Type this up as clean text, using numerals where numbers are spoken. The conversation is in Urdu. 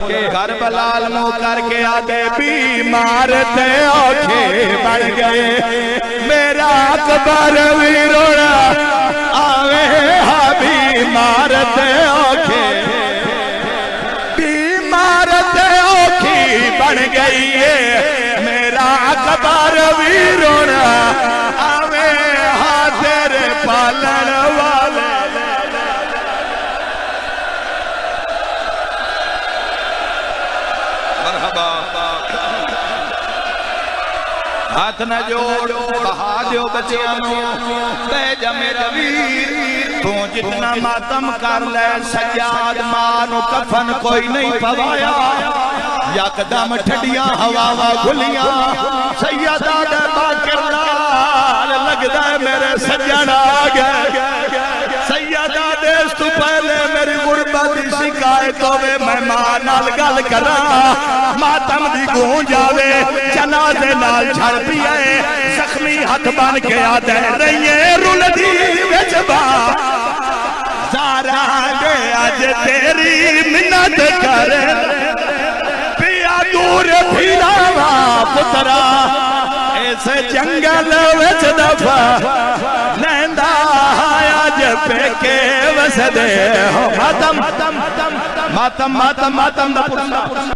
کربلا منہ کر کے آدھے بیمار تے اوکھے بڑھ گئے میرا اکبر بھی رونا آوے ہاں بیمار تے اوکھے بیمار تے اوکھی بڑھ گئی ہے میرا اکبر بھی رونا آوے ہاں تیرے پالن والے ہاتھ نہ جوڑ بہا دیو بچیانو بے جا میرا ویر تو جتنا ماتم کر لے سجاد مانو کفن کوئی نہیں پوایا یک دم ٹھڈیاں ہوا گھلیاں سیدہ دے باکر لال لگ دے میرے سجن آگئے سیدہ دے اس تو پہلے میری غربت شکایت ہوئے مہمان نال گل کرا ماتم دی گونج آوے جنازے نال جھڑ پیئے زخمی ہاتھ بن کے آدھے رہیے رول دی وچبا زارا گے آج تیری منت کر پیا دور پھیلاوا پترا ایسے جنگل وچ دفع لیندہ آج پیکے وسدے ماتم دا پرسا